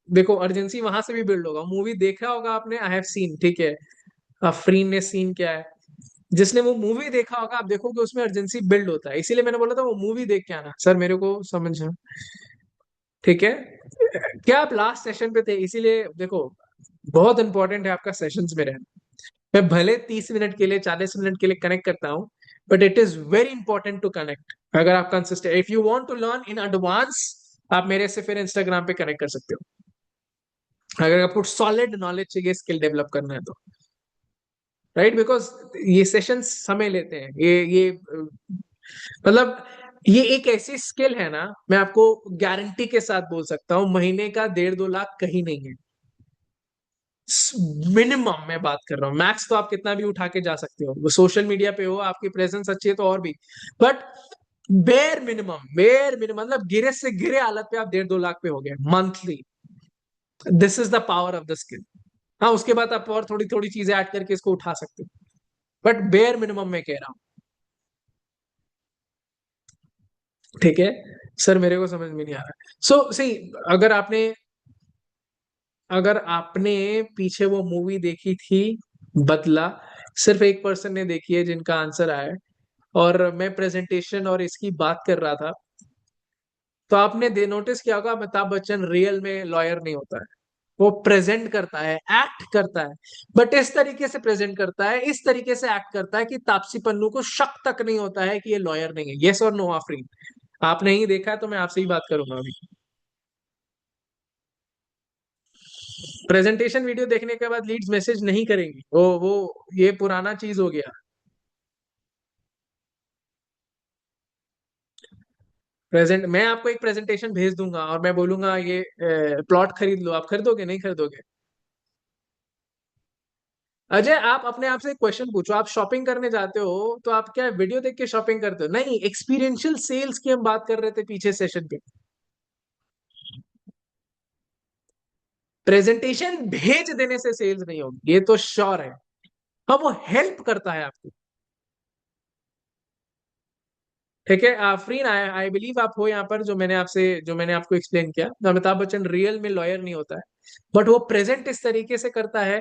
देखो अर्जेंसी वहां से भी बिल्ड होगा, मूवी देखा होगा आपने, आई हैव सीन, ठीक है। अफरीन ने सीन क्या है, जिसने वो मूवी देखा होगा आप देखोगे उसमें अर्जेंसी बिल्ड होता है। इसीलिए मैंने बोला था वो मूवी देख के आना, सर मेरे को समझ। ठीक है, क्या आप लास्ट सेशन पे थे? इसीलिए देखो, बहुत इंपॉर्टेंट है आपका सेशंस में रहना। मैं भले 30 मिनट के लिए 40 मिनट के लिए कनेक्ट करता हूं, but it is very important to connect. अगर आप consistent, if you want to learn in advance, आप मेरे से फिर इंस्टाग्राम पे कनेक्ट कर सकते हो। अगर आपको सॉलिड नॉलेज चाहिए, स्किल डेवलप करना है तो, राइट, बिकॉज ये सेशन समय लेते हैं, ये मतलब ये एक ऐसी स्किल है ना, मैं आपको गारंटी के साथ बोल सकता हूँ महीने का 1.5-2 लाख कहीं नहीं है। मिनिमम मैं बात कर रहा हूँ, मैक्स तो आप कितना भी उठा के जा सकते हो, वो सोशल मीडिया पे हो, आपकी प्रेजेंस अच्छी है तो और भी। बट बेर मिनिमम मतलब गिरे से गिरे हालत पे आप 1.5-2 लाख पे हो गए monthly. This is the power of the skill. हाँ, उसके बाद आप और थोड़ी थोड़ी चीजें ऐड करके इसको उठा सकते हो, बट बेयर मिनिमम मैं कह रहा हूँ। ठीक है, सर मेरे को समझ में नहीं आ रहा। सो सी, अगर आपने अगर आपने पीछे वो मूवी देखी थी बदला, सिर्फ एक पर्सन ने देखी है जिनका आंसर आया है, और मैं प्रेजेंटेशन और इसकी बात कर रहा था, तो आपने दे नोटिस किया होगा अमिताभ बच्चन रियल में लॉयर नहीं होता है। वो प्रेजेंट करता है, एक्ट करता है, बट इस तरीके से प्रेजेंट करता है, इस तरीके से एक्ट करता है कि तापसी पन्नू को शक तक नहीं होता है कि ये लॉयर नहीं है। यस और नो आफरीन? आपने ही देखा है तो मैं आपसे ही बात करूंगा अभी। प्रेजेंटेशन वीडियो देखने के बाद लीड्स मैसेज नहीं करेंगी, वो ये पुराना चीज हो गया। प्रेजेंट मैं आपको एक प्रेजेंटेशन भेज दूंगा और मैं बोलूंगा ये प्लॉट खरीद लो, आप खरीदोगे नहीं खरीदोगे? अजय, आप अपने आप से एक क्वेश्चन पूछो, आप शॉपिंग करने जाते हो तो आप क्या वीडियो देख के शॉपिंग करते हो? नहीं, एक्सपीरियंशियल सेल्स की हम बात कर रहे थे पीछे सेशन पे। प्रेजेंटेशन भेज देने से सेल्स नहीं होगी, ये तो श्योर है। हाँ, वो हेल्प करता है आपको। ठीक है, आफरीन, आई आई बिलीव आप हो यहाँ पर, जो मैंने आपको एक्सप्लेन किया, अमिताभ बच्चन रियल में लॉयर नहीं होता है, बट वो प्रेजेंट इस तरीके से करता है,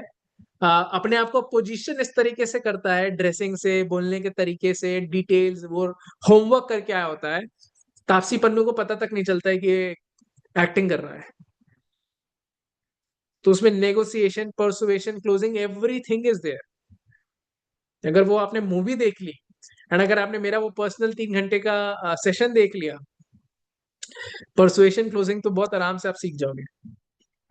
अपने आप को पोजीशन इस तरीके से करता है, ड्रेसिंग से, बोलने के तरीके से, डिटेल्स, वो होमवर्क करके आया होता है। तापसी पन्नू को पता तक नहीं चलता है कि ये एक्टिंग कर रहा है। तो उसमें negotiation, persuasion, closing, everything is there. अगर वो आपने मूवी देख ली एंड अगर आपने मेरा वो पर्सनल 3 घंटे का सेशन देख लिया, परसुएशन, क्लोजिंग तो बहुत आराम से आप सीख जाओगे।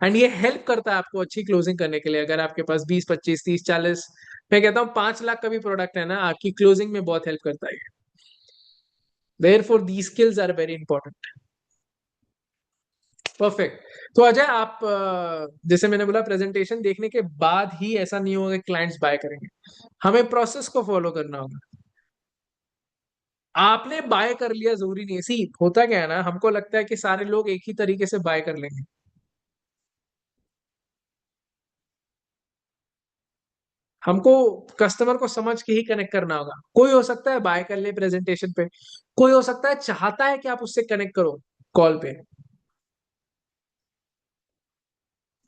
एंड ये हेल्प करता है आपको अच्छी क्लोजिंग करने के लिए। अगर आपके पास 20, 25, 30, 40, मैं कहता हूँ 5 लाख का भी प्रोडक्ट है ना, आपकी क्लोजिंग में बहुत हेल्प करता है। Therefore the skills are very important. Perfect. तो अजय, आप जैसे मैंने बोला, प्रेजेंटेशन देखने के बाद ही ऐसा नहीं होगा कि क्लाइंट्स बाय करेंगे, हमें प्रोसेस को फॉलो करना होगा। आपने बाय कर लिया जरूरी नहीं है, सी होता क्या है ना, हमको लगता है कि सारे लोग एक ही तरीके से बाय कर लेंगे। हमको कस्टमर को समझ के ही कनेक्ट करना होगा। कोई हो सकता है बाय कर ले प्रेजेंटेशन पे, कोई हो सकता है चाहता है कि आप उससे कनेक्ट करो कॉल पे।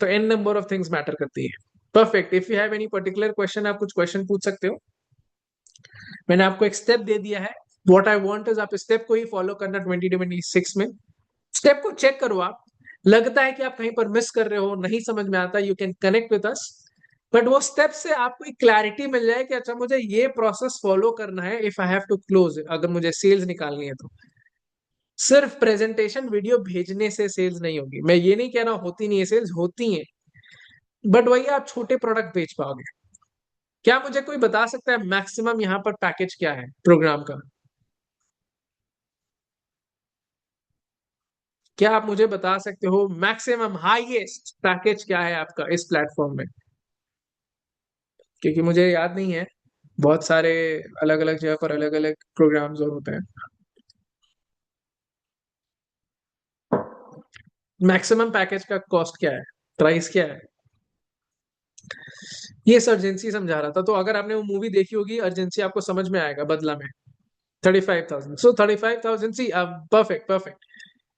तो an number of things matter करती है। Perfect, if you have any particular question, आप कुछ क्वेश्चन पूछ सकते हो। मैंने आपको एक स्टेप दे दिया है। व्हाट आई वांट इज आप स्टेप को ही फॉलो करना 2026 में। स्टेप को चेक करो आप, लगता है कि आप कहीं पर मिस कर रहे हो, नहीं समझ में आता, you can connect with us. But वो स्टेप से आपको एक क्लैरिटी मिल जाए कि अच्छा, मुझे ये प्रोसेस फॉलो करना है if I have to close, अगर मुझे सेल्स निकालनी है तो। सिर्फ प्रेजेंटेशन वीडियो भेजने से सेल्स नहीं होगी, मैं ये नहीं कह रहा होती नहीं है सेल्स, होती है, बट वही आप छोटे प्रोडक्ट बेच पाओगे। क्या मुझे कोई बता सकता है मैक्सिमम यहाँ पर पैकेज क्या है प्रोग्राम का? क्या आप मुझे बता सकते हो मैक्सिमम हाईएस्ट पैकेज क्या है आपका इस प्लेटफॉर्म में? क्योंकि मुझे याद नहीं है, बहुत सारे अलग अलग जगह पर अलग अलग प्रोग्राम्स और होते हैं। मैक्सिमम पैकेज का कॉस्ट क्या है, प्राइस क्या है? ये अर्जेंसी समझा रहा था, तो अगर आपने वो मूवी देखी होगी अर्जेंसी, आपको समझ में आएगा बदला में। 35,000, सो 35,000, सी अब परफेक्ट परफेक्ट।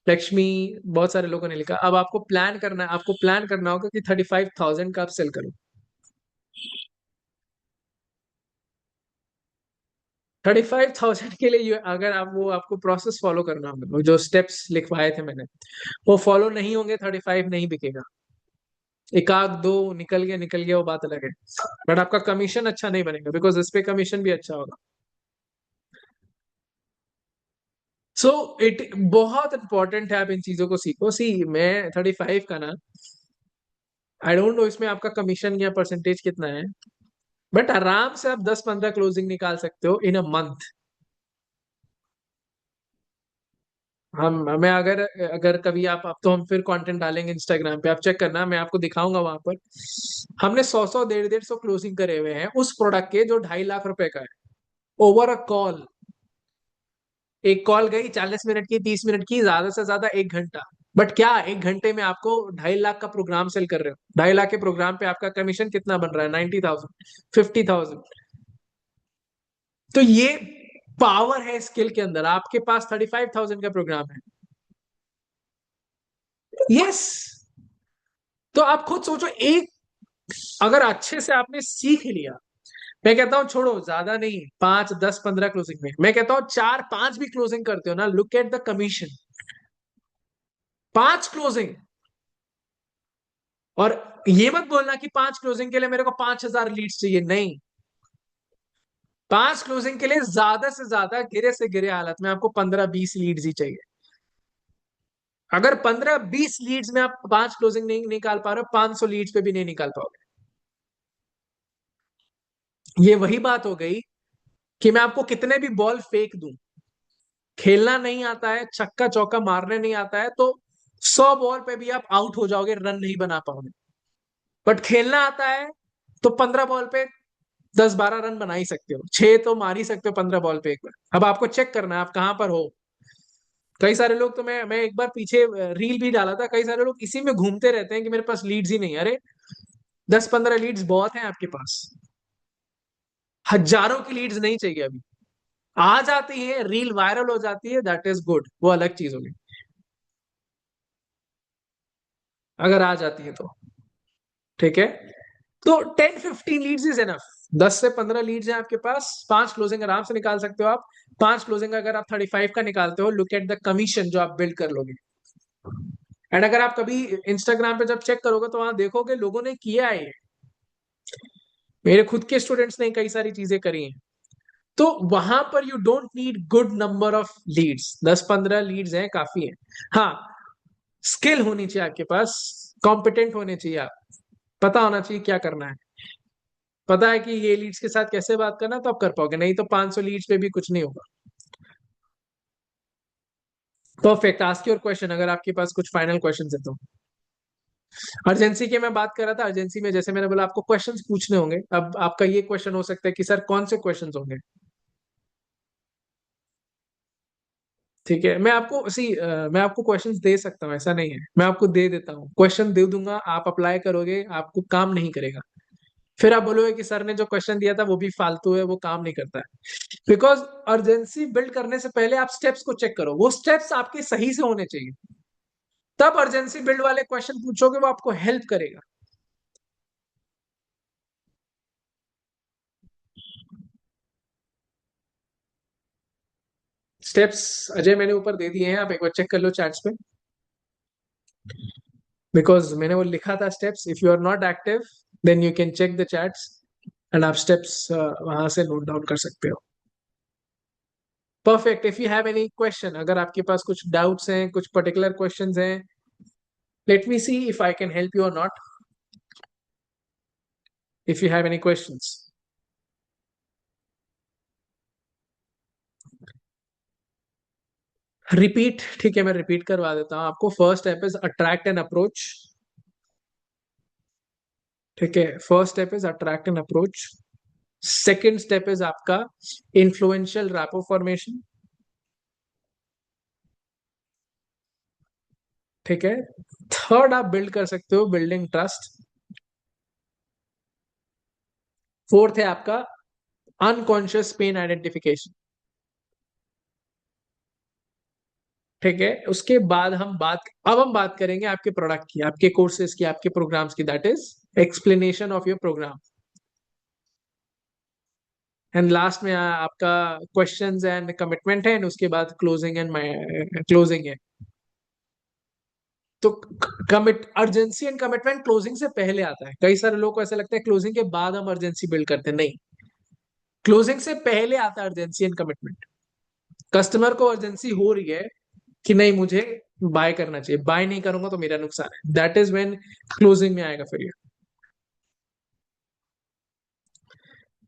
लक्ष्मी, बहुत सारे लोगों ने लिखा। अब आपको प्लान करना है, आपको प्लान करना होगा कि 35,000 का आप सेल करो। 35,000 के लिए अगर आप वो आपको प्रोसेस फॉलो करना होगा, वो जो स्टेप्स लिखवाए थे मैंने, वो फॉलो नहीं होंगे, 35 नहीं बिकेगा। एक आध दो निकल गया वो बात अलग है, बट आपका कमीशन अच्छा नहीं बनेगा, बिकॉज इस पे कमीशन भी अच्छा होगा। सो इट बहुत इंपॉर्टेंट है, आप इन चीजों को सीखो। सी मैं 35 का ना, आई डोंट नो इसमें आपका कमीशन या परसेंटेज कितना है, बट आराम से आप 10-15 क्लोजिंग निकाल सकते हो इन अ मंथ। हम मैं अगर अगर कभी आप, अब तो हम फिर कंटेंट डालेंगे इंस्टाग्राम पे, आप चेक करना, मैं आपको दिखाऊंगा वहां पर। हमने 100-100, 150-150 क्लोजिंग करे हुए हैं उस प्रोडक्ट के जो 2.5 लाख रुपए का है, ओवर अ कॉल। एक कॉल गई 40 मिनट की, 30 मिनट की, ज्यादा से ज्यादा 1 घंटा। बट क्या 1 घंटे में आपको 2.5 लाख का प्रोग्राम सेल कर रहे हो? 2.5 लाख के प्रोग्राम पे आपका कमीशन कितना बन रहा है? 90,000, 50,000। तो ये पावर है स्किल के अंदर। आपके पास 35,000 का प्रोग्राम है। यस। तो आप खुद सोचो, एक अगर अच्छे से आपने सीख लिया, मैं कहता हूं छोड़ो ज्यादा नहीं, 5, 10, 15 क्लोजिंग में, मैं कहता हूं 4-5 भी क्लोजिंग करते हो ना, look at the commission. 5 closing, और ये मत बोलना कि 5 क्लोजिंग के लिए मेरे को 5,000 लीड्स चाहिए, नहीं। 5 क्लोजिंग के लिए ज्यादा से ज्यादा गिरे से गिरे हालत में आपको 15-20 लीड्स ही चाहिए। अगर 15-20 लीड्स में आप 5 क्लोजिंग नहीं निकाल पा रहे हो, 500 लीड्स पे भी नहीं निकाल पाओगे। ये वही बात हो गई कि मैं आपको कितने भी बॉल फेंक दूं, खेलना नहीं आता है, छक्का चौका मारने नहीं आता है, तो 100 बॉल पे भी आप आउट हो जाओगे, रन नहीं बना पाओगे। बट खेलना आता है तो 15 बॉल पे 10-12 रन बना ही सकते हो, 6 तो मार ही सकते हो 15 बॉल पे एक बार। अब आपको चेक करना है आप कहां पर हो। कई सारे लोग तो मैं एक बार पीछे रील भी डाला था, कई सारे लोग इसी में घूमते रहते हैं कि मेरे पास लीड्स ही नहीं। अरे 10-15 लीड्स बहुत हैं आपके पास, हजारों की लीड्स नहीं चाहिए अभी। आ जाती है, रील वायरल हो जाती है, दैट इज गुड, वो अलग चीज होगी, अगर आ जाती है तो। ठीक है, तो 10-15 लीड्स इज एनफ। 10 से 15 लीड्स हैं आपके पास, 5 क्लोजिंग आराम से निकाल सकते हो आप। 5 क्लोजिंग अगर आप 35 का निकालते हो, लुक एट द कमीशन जो आप बिल्ड कर लोगे। एंड अगर आप कभी इंस्टाग्राम पे जब चेक करोगे तो वहां देखोगे लोगों ने किया है ये। मेरे खुद के स्टूडेंट्स ने कई सारी चीजें करी हैं। तो वहां पर you don't need good number of leads, 10-15 leads हैं, काफी है। हाँ, स्किल होनी चाहिए आपके पास, कॉम्पिटेंट होने चाहिए आप, पता होना चाहिए क्या करना है, पता है कि ये लीड्स के साथ कैसे बात करना, तो आप कर पाओगे, नहीं तो 500 लीड्स पे भी कुछ नहीं होगा। परफेक्ट, आस्क योर क्वेश्चन अगर आपके पास कुछ फाइनल क्वेश्चन है तो। अर्जेंसी की मैं बात कर रहा था, अर्जेंसी में जैसे मैंने बोला आपको क्वेश्चंस पूछने होंगे। अब आपका ये क्वेश्चन हो सकता है कि सर कौन से क्वेश्चंस होंगे। ठीक है, मैं आपको क्वेश्चंस दे सकता हूँ, ऐसा नहीं है, मैं आपको दे देता हूँ, क्वेश्चन दे दूंगा, आप अप्लाई करोगे, आपको काम नहीं करेगा। फिर आप बोलोगे कि सर ने जो क्वेश्चन दिया था वो भी फालतू है, वो काम नहीं करता है। बिकॉज अर्जेंसी बिल्ड करने से पहले आप स्टेप्स को चेक करो, वो स्टेप्स आपके सही से होने चाहिए, तब अर्जेंसी बिल्ड वाले क्वेश्चन पूछोगे, वो आपको हेल्प करेगा। स्टेप्स अजय मैंने ऊपर दे दिए हैं, आप एक बार चेक कर लो चैट्स पे, बिकॉज मैंने वो लिखा था steps. If you are not active then you can check the chats and आप स्टेप्स वहां से नोट डाउन कर सकते हो। Perfect, if you have any question, अगर आपके पास कुछ डाउट्स हैं, कुछ पर्टिकुलर क्वेश्चंस हैं, let me see if I can help you और not, if you have any questions. Repeat, ठीक है, मैं रिपीट करवा देता हूँ आपको। First step is attract and approach. ठीक है, first step is attract and approach. Second step is आपका इन्फ्लुएंशियल रैपो फॉर्मेशन। ठीक है, थर्ड आप बिल्ड कर सकते हो बिल्डिंग ट्रस्ट। फोर्थ है आपका अनकॉन्शियस पेन आइडेंटिफिकेशन। ठीक है, उसके बाद हम बात करेंगे आपके प्रोडक्ट की, आपके कोर्सेज की, आपके प्रोग्राम्स की, that is explanation of your program. And last में आपका क्वेश्चंस एंड कमिटमेंट है, एंड उसके बाद क्लोजिंग एंड क्लोजिंग है। तो commit urgency and commitment closing से पहले आता है। कई सारे लोग को ऐसा लगता है क्लोजिंग के बाद हम अर्जेंसी बिल्ड करते हैं, नहीं, क्लोजिंग से पहले आता है अर्जेंसी एंड कमिटमेंट। कस्टमर को अर्जेंसी हो रही है कि नहीं मुझे बाय करना चाहिए, बाय नहीं करूंगा तो मेरा नुकसान है, दैट इज व्हेन क्लोजिंग में आएगा फिर ये।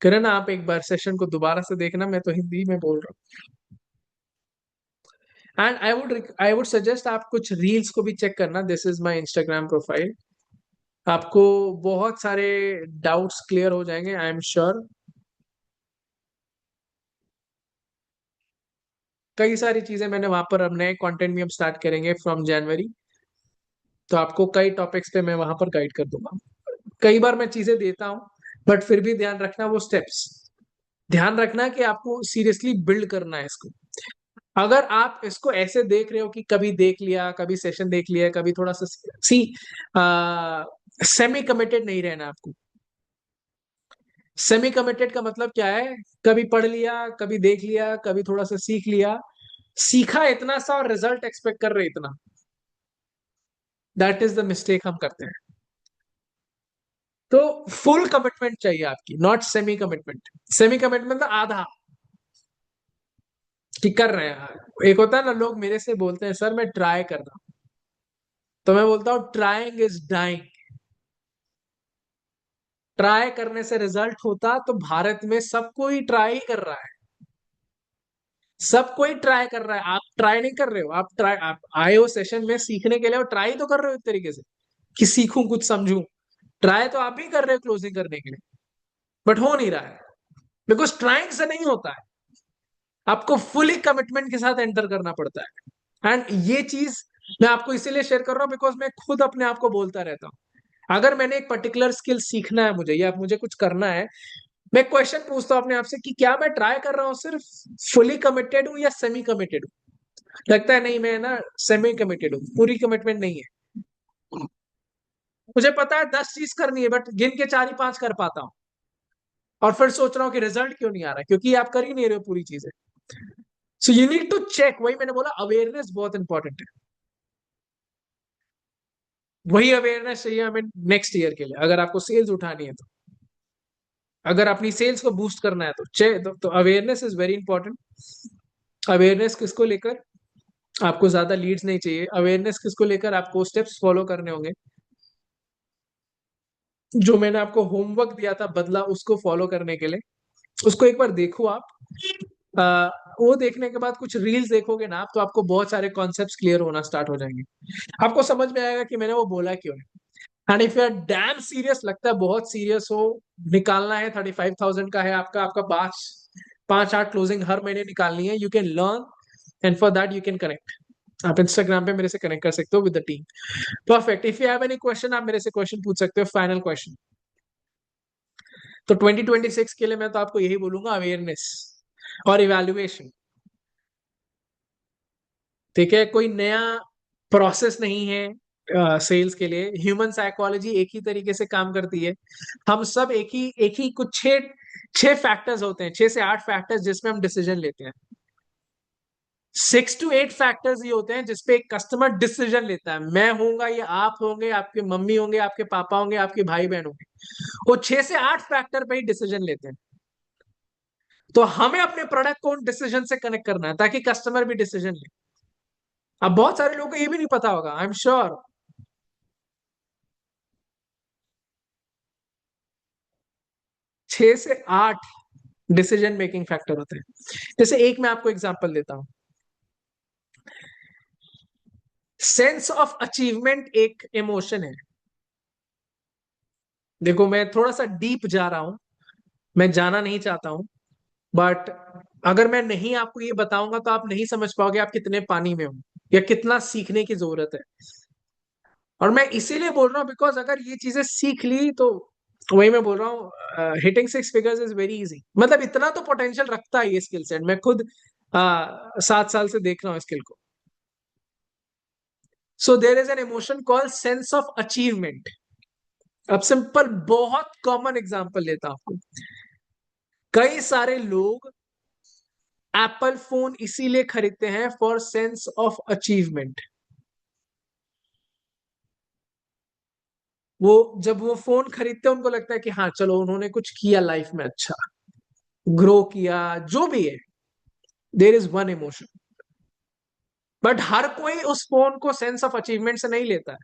करण आप एक बार सेशन को दोबारा से देखना, मैं तो हिंदी में बोल रहा हूँ। एंड आई वुड सजेस्ट आप कुछ रील्स को भी चेक करना, this is my Instagram profile. आपको बहुत सारे डाउट्स क्लियर हो जाएंगे, आई एम श्योर। कई सारी चीजें मैंने वहां पर, अब नए कंटेंट भी हम स्टार्ट करेंगे फ्रॉम जनवरी, तो आपको कई टॉपिक्स पे मैं वहां पर गाइड कर दूंगा। कई बार मैं चीजें देता हूँ, बट फिर भी ध्यान रखना वो स्टेप्स, ध्यान रखना कि आपको सीरियसली बिल्ड करना है इसको। अगर आप इसको ऐसे देख रहे हो कि कभी देख लिया, कभी सेशन देख लिया, कभी थोड़ा सा सी सेमी कमिटेड नहीं रहना आपको। सेमी कमिटेड का मतलब क्या है, कभी पढ़ लिया, कभी देख लिया, कभी थोड़ा सा सीख लिया, सीखा इतना सा और रिजल्ट एक्सपेक्ट कर रहे इतना, दैट इज द मिस्टेक हम करते हैं। तो फुल कमिटमेंट चाहिए आपकी, not semi commitment. Semi commitment तो आधा कि कर रहे हैं। एक होता है ना, लोग मेरे से बोलते हैं सर मैं ट्राई कर रहा हूं, तो मैं बोलता हूँ ट्राइंग इज डाइंग। ट्राई करने से रिजल्ट होता तो भारत में सब कोई ट्राई कर रहा है, सब कोई ट्राई कर रहा है। आप ट्राई नहीं कर रहे हो, आप आए हो सेशन में सीखने के लिए और ट्राई तो कर रहे हो एक तरीके से कि सीखूं कुछ समझूं। ट्राई तो आप ही कर रहे हो क्लोजिंग करने के लिए, बट हो नहीं रहा है बिकॉज ट्राइंग से नहीं होता है। आपको फुली कमिटमेंट के साथ एंटर करना पड़ता है। एंड ये चीज मैं आपको इसीलिए शेयर कर रहा हूं बिकॉज मैं खुद अपने आप को बोलता रहता हूं, अगर मैंने एक पर्टिकुलर स्किल सीखना है मुझे, या मुझे कुछ करना है, मैं क्वेश्चन पूछता हूं अपने आप से कि क्या मैं ट्राई कर रहा हूं सिर्फ, फुली कमिटेड हूं या सेमी कमिटेड हूं। लगता है नहीं मैं ना सेमी कमिटेड हूं, पूरी कमिटमेंट नहीं है। मुझे पता है 10 चीज करनी है बट गिन के 4 ही 5 कर पाता हूं, और फिर सोच रहा हूं कि रिजल्ट क्यों नहीं आ रहा, क्योंकि आप कर ही नहीं रहे हो पूरी चीजें। So you need to check, वही मैंने बोला अवेयरनेस बहुत इंपॉर्टेंट है। वही अवेयरनेस चाहिए हमें नेक्स्ट ईयर के लिए, अगर आपको सेल्स उठानी है तो, अगर अपनी सेल्स को बूस्ट करना है तो awareness is very important. Awareness किसको लेकर, आपको ज्यादा लीड्स नहीं चाहिए, अवेयरनेस किसको लेकर आपको स्टेप्स फॉलो करने होंगे। जो मैंने आपको होमवर्क दिया था बदला, उसको फॉलो करने के लिए उसको एक बार देखो आप। आ, वो देखने के बाद कुछ रील्स देखोगे ना आप, तो आपको बहुत सारे कॉन्सेप्ट्स क्लियर होना स्टार्ट हो जाएंगे। आपको समझ में आएगा कि मैंने वो बोला क्यों है। And if you are damn serious, लगता है बहुत सीरियस हो, निकालना है 35,000 का है आपका, आपका 5-8 क्लोजिंग हर महीने निकालनी है, you can learn. And for that you can connect, आप इंस्टाग्राम पे मेरे से कनेक्ट कर सकते हो with the team. Perfect. If you have any question आप मेरे से क्वेश्चन पूछ सकते हो, फाइनल क्वेश्चन। तो 2026 के लिए मैं तो आपको यही बोलूंगा, अवेयरनेस और इवैल्यूएशन। ठीक है, कोई नया प्रोसेस नहीं है सेल्स के लिए। ह्यूमन साइकोलॉजी एक ही तरीके से काम करती है। हम सब एक ही कुछ छह छह फैक्टर्स होते हैं, 6 से 8 फैक्टर्स जिसमें हम डिसीजन लेते हैं। 6 to 8 फैक्टर्स ये होते हैं जिसपे एक कस्टमर डिसीजन लेता है। मैं होऊंगा, ये आप होंगे, आपके मम्मी होंगे, आपके पापा होंगे, आपके भाई बहन होंगे, वो 6 से 8 फैक्टर पे ही डिसीजन लेते हैं। तो हमें अपने प्रोडक्ट को उन डिसीजन से कनेक्ट करना है ताकि कस्टमर भी डिसीजन ले। अब बहुत सारे लोगों को ये भी नहीं पता होगा, आई एम श्योर। 6 से 8 डिसीजन मेकिंग फैक्टर होते हैं। जैसे एक मैं आपको एग्जांपल देता हूं, सेंस ऑफ अचीवमेंट एक इमोशन है। देखो मैं थोड़ा सा डीप जा रहा हूं, मैं जाना नहीं चाहता हूं, बट अगर मैं नहीं आपको ये बताऊंगा तो आप नहीं समझ पाओगे आप कितने पानी में हो या कितना सीखने की जरूरत है। और मैं इसीलिए बोल रहा हूँ बिकॉज अगर ये चीजें सीख ली तो, वही मैं बोल रहा हूँ, hitting 6 figures is very easy. मतलब इतना तो पोटेंशियल रखता है ये स्किल सेट, मैं खुद 7 साल से देख रहा हूँ स्किल को। So there is an emotion called sense of achievement. अब सिंपल बहुत कॉमन एग्जांपल लेता हूं आपको। कई सारे लोग एप्पल फोन इसीलिए खरीदते हैं फॉर सेंस ऑफ अचीवमेंट। वो जब वो फोन खरीदते हैं उनको लगता है कि हाँ चलो उन्होंने कुछ किया लाइफ में, अच्छा ग्रो किया, जो भी है। There is one emotion, but हर कोई उस फोन को सेंस ऑफ अचीवमेंट से नहीं लेता है।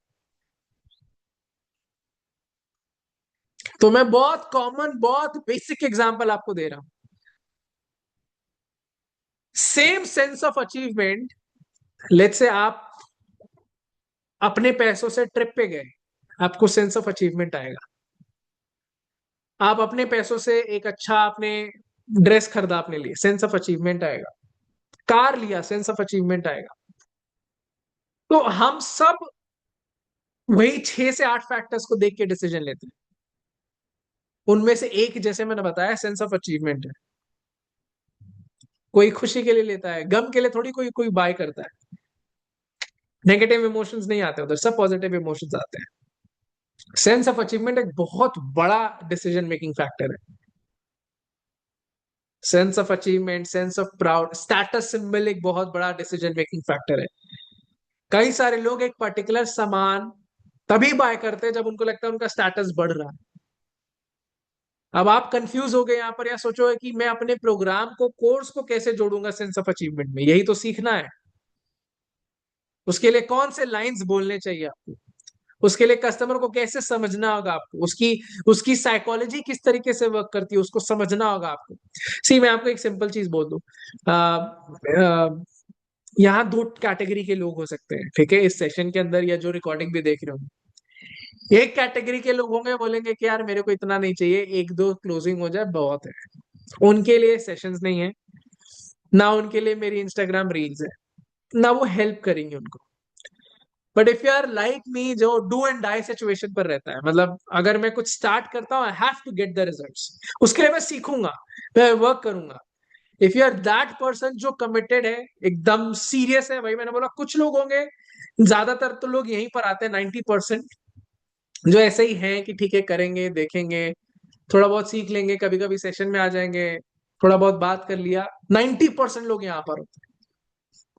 तो मैं बहुत कॉमन बहुत बेसिक एग्जांपल आपको दे रहा हूं। Same sense of achievement, let's say आप अपने पैसों से ट्रिप पे गए, आपको सेंस ऑफ अचीवमेंट आएगा। आप अपने पैसों से एक अच्छा आपने ड्रेस खरीदा अपने लिए, सेंस ऑफ अचीवमेंट आएगा। कार लिया, सेंस ऑफ अचीवमेंट आएगा। तो हम सब वही 6 से 8 फैक्टर्स को देख के डिसीजन लेते हैं। उनमें से एक, जैसे मैंने बताया, सेंस ऑफ अचीवमेंट है। कोई खुशी के लिए लेता है, गम के लिए थोड़ी कोई कोई बाय करता है। नेगेटिव इमोशंस नहीं आते उधर, सब पॉजिटिव इमोशंस आते हैं। सेंस ऑफ अचीवमेंट एक बहुत बड़ा डिसीजन मेकिंग फैक्टर है। Sense of achievement, sense of proud, status symbol एक बहुत बड़ा डिसीजन मेकिंग फैक्टर है। कई सारे लोग एक पर्टिकुलर सामान तभी बाय करते हैं जब उनको लगता है उनका स्टेटस बढ़ रहा है। अब आप कंफ्यूज हो गए यहाँ पर, या सोचो कि मैं अपने प्रोग्राम को, कोर्स को कैसे जोड़ूंगा सेंस ऑफ अचीवमेंट में, यही तो सीखना है। उसके लिए कौन से लाइंस बोलने चाहिए आपको, उसके लिए कस्टमर को कैसे समझना होगा आपको, उसकी उसकी साइकोलॉजी किस तरीके से वर्क करती है उसको समझना होगा आपको। सी मैं आपको एक सिंपल चीज बोल दूं, यहाँ दो कैटेगरी के लोग हो सकते हैं, ठीक है, इस सेशन के अंदर या जो रिकॉर्डिंग भी देख रहे होंगे। एक कैटेगरी के लोग होंगे, बोलेंगे कि यार मेरे को इतना नहीं चाहिए, एक दो क्लोजिंग हो जाए बहुत है। उनके लिए सेशंस नहीं है, ना उनके लिए मेरी इंस्टाग्राम रील्स है, ना वो हेल्प करेंगे उनको। But if you are like me, जो डू एंड डाई सिचुएशन पर रहता है, मतलब अगर मैं कुछ स्टार्ट करता हूँ, I have to get the results, उसके लिए मैं सीखूंगा, मैं वर्क करूंगा। If you are that person जो कमिटेड है, एकदम सीरियस है, वही मैंने बोला, कुछ लोग होंगे, ज्यादातर तो लोग यहीं पर आते हैं, 90%, जो ऐसे ही हैं कि ठीक है करेंगे देखेंगे, थोड़ा बहुत सीख लेंगे, कभी कभी सेशन में आ जाएंगे, थोड़ा बहुत बात कर लिया। 90% लोग यहाँ पर होते हैं।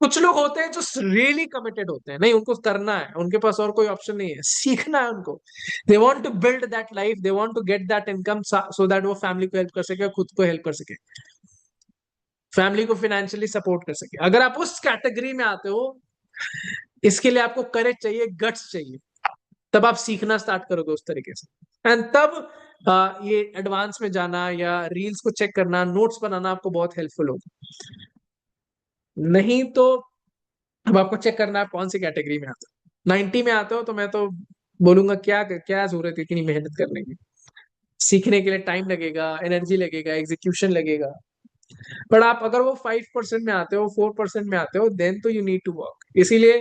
कुछ लोग होते हैं जो रियली कमिटेड होते हैं, नहीं उनको करना है, उनके पास और कोई ऑप्शन नहीं है, सीखना है उनको। They want to build that life, they want to get that income, so that वो फैमिली को हेल्प कर सके, खुद को हेल्प कर सके, फैमिली को फाइनेंशियली सपोर्ट कर सके। अगर आप उस कैटेगरी में आते हो, इसके लिए आपको करेज चाहिए, गट्स चाहिए, तब आप सीखना स्टार्ट करोगे उस तरीके से, एंड तब ये एडवांस में जाना या रील्स को चेक करना, नोट्स बनाना आपको बहुत हेल्पफुल होगा। नहीं तो अब आपको चेक करना है कौन सी कैटेगरी में आते हो। 90 में आते हो तो मैं तो बोलूंगा क्या क्या जरूरत है इतनी मेहनत करने की, सीखने के लिए टाइम लगेगा, एनर्जी लगेगा, एग्जीक्यूशन लगेगा। पर आप अगर वो 5% में आते हो, 4% में आते हो, देन तो यू नीड टू वर्क। इसीलिए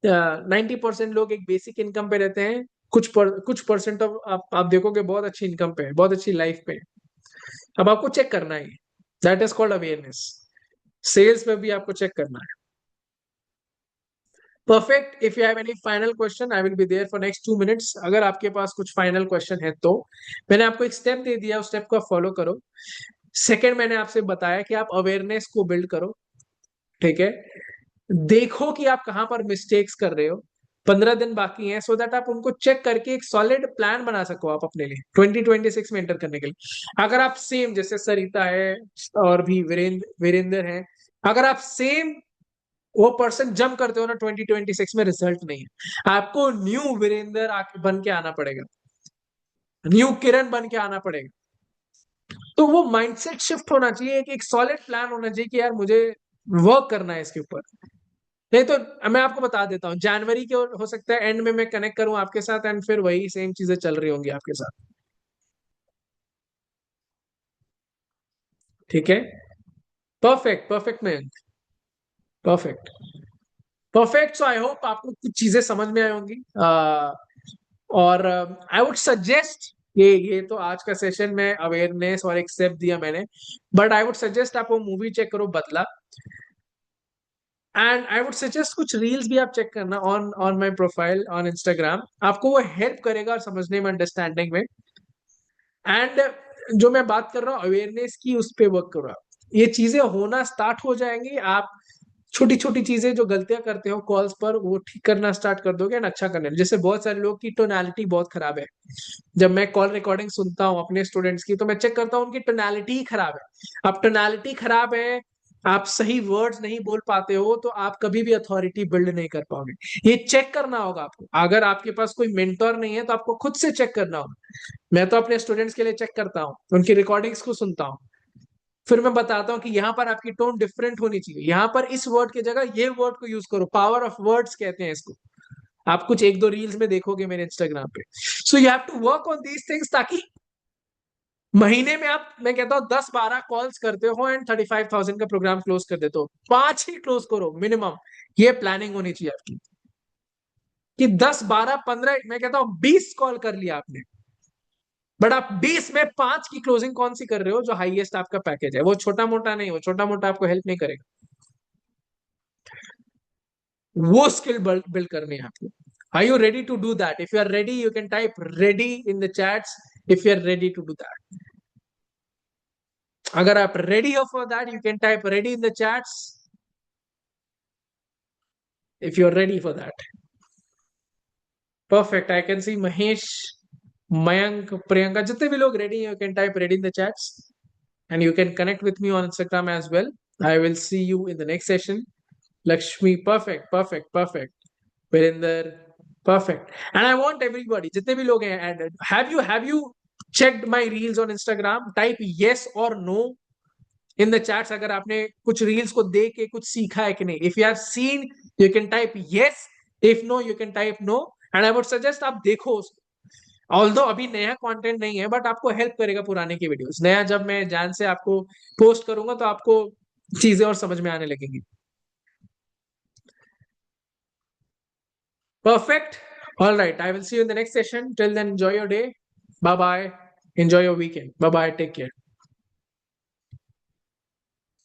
90% लोग एक बेसिक इनकम पे रहते हैं, कुछ परसेंट ऑफ आप देखोगे बहुत अच्छी इनकम पे है, बहुत अच्छी लाइफ पे है। अब आपको चेक करना है, that is called awareness. Sales में भी आपको चेक करना है। Perfect. If you have any final question, I will be there for next 2 minutes. अगर आपके पास कुछ फाइनल क्वेश्चन है तो मैंने आपको एक स्टेप दे दिया, उस स्टेप को फॉलो करो। सेकंड, मैंने आपसे बताया कि आप अवेयरनेस को बिल्ड करो, ठीक है, देखो कि आप कहां पर मिस्टेक्स कर रहे हो। 15 दिन बाकी हैं, सो दैट आप उनको चेक करके एक सॉलिड प्लान बना सको आप अपने लिए 2026 में एंटर करने के लिए। अगर आप सेम जैसे सरिता है और भी वीरेंद्र है, अगर आप सेम वो पर्सन जंप करते हो ना 2026 में, रिजल्ट नहीं है। आपको न्यू वीरेंद्र बन के आना पड़ेगा, न्यू किरण बन के आना पड़ेगा। तो वो माइंडसेट शिफ्ट होना चाहिए, एक सॉलिड प्लान होना चाहिए कि यार मुझे वर्क करना है इसके ऊपर। नहीं तो मैं आपको बता देता हूँ, जनवरी के हो सकता है एंड में मैं कनेक्ट करूं आपके साथ, एंड फिर वही सेम चीजें चल रही होंगी आपके साथ, ठीक है। Perfect, perfect man, perfect, perfect. So I hope आपको कुछ चीजें समझ में आई होंगी। और आई वुड सजेस्ट, ये तो आज का सेशन में अवेयरनेस और एक स्टेप दिया मैंने, बट आई वुड सजेस्ट आप वो मूवी चेक करो बदला, एंड आई वुड सजेस्ट कुछ रील्स भी आप चेक करना on on my profile on Instagram, आपको वो हेल्प करेगा समझने में, अंडरस्टैंडिंग में। एंड जो मैं बात कर रहा हूँ अवेयरनेस की, उस पर वर्क करो आप। ये चीजें होना स्टार्ट हो जाएंगी, आप छोटी छोटी चीजें जो गलतियां करते हो कॉल्स पर, वो ठीक करना स्टार्ट कर दोगे, एंड अच्छा करने। जैसे बहुत सारे लोग की टोनालिटी बहुत खराब है, जब मैं कॉल रिकॉर्डिंग सुनता हूँ अपने स्टूडेंट्स की, तो मैं चेक करता हूँ उनकी टोनालिटी खराब है। अब टोनालिटी खराब है, आप सही वर्ड्स नहीं बोल पाते हो, तो आप कभी भी अथॉरिटी बिल्ड नहीं कर पाओगे। ये चेक करना होगा आपको। अगर आपके पास कोई मेंटोर नहीं है तो आपको खुद से चेक करना होगा। मैं तो अपने स्टूडेंट्स के लिए चेक करता हूँ, उनकी रिकॉर्डिंग्स को सुनता हूँ, फिर मैं बताता हूँ कि यहाँ पर आपकी टोन डिफरेंट होनी चाहिए, यहाँ पर इस वर्ड की जगह ये वर्ड को यूज करो, पावर ऑफ वर्ड्स कहते हैं इसको। आप कुछ एक दो रील्स में देखोगे मेरे इंस्टाग्राम पे। So you have to work on these things, ताकि महीने में आप, मैं कहता हूँ 10-12 कॉल्स करते हो एंड 35,000 का प्रोग्राम क्लोज कर देते हो, 5 ही क्लोज करो मिनिमम। ये प्लानिंग होनी चाहिए आपकी, कि 10-12-15, मैं कहता हूँ 20 कॉल कर लिया आपने, बट आप 20 में 5 की क्लोजिंग कौन सी कर रहे हो, जो हाईएस्ट आपका पैकेज है। वो छोटा मोटा नहीं, वो छोटा मोटा आपको हेल्प नहीं करेगा, वो स्किल बिल्ड करनी है आपको। Are you ready to do that? If you are ready, you can type ready in the chats, if you are ready to do that. अगर आप रेडी हो for that, you can type ready in the chats, if you're ready for that. Perfect. I can see Mahesh. Mayank, Priyanka, जितने भी लोग ready हैं, you can type ready in the chats and you can connect with me on Instagram as well. I will see you in the next session. Lakshmi, perfect, perfect, perfect. Virinder, perfect. And I want everybody, जितने भी लोग हैं, and have you checked my reels on Instagram? Type yes or no in the chats अगर आपने कुछ reels को देख के कुछ सीखा है कि नहीं. If you have seen, you can type yes. If no, you can type no. And I would suggest आप देखो उसको. ऑल्दो अभी नया कंटेंट नहीं है बट आपको हेल्प करेगा पुराने की वीडियोस. नया जब मैं जान से आपको पोस्ट करूंगा तो आपको चीजें और समझ में आने लगेंगी. Perfect. All right. I will see you in the next session. Till then, enjoy your day. Bye bye. Enjoy your weekend. Bye bye. Take care.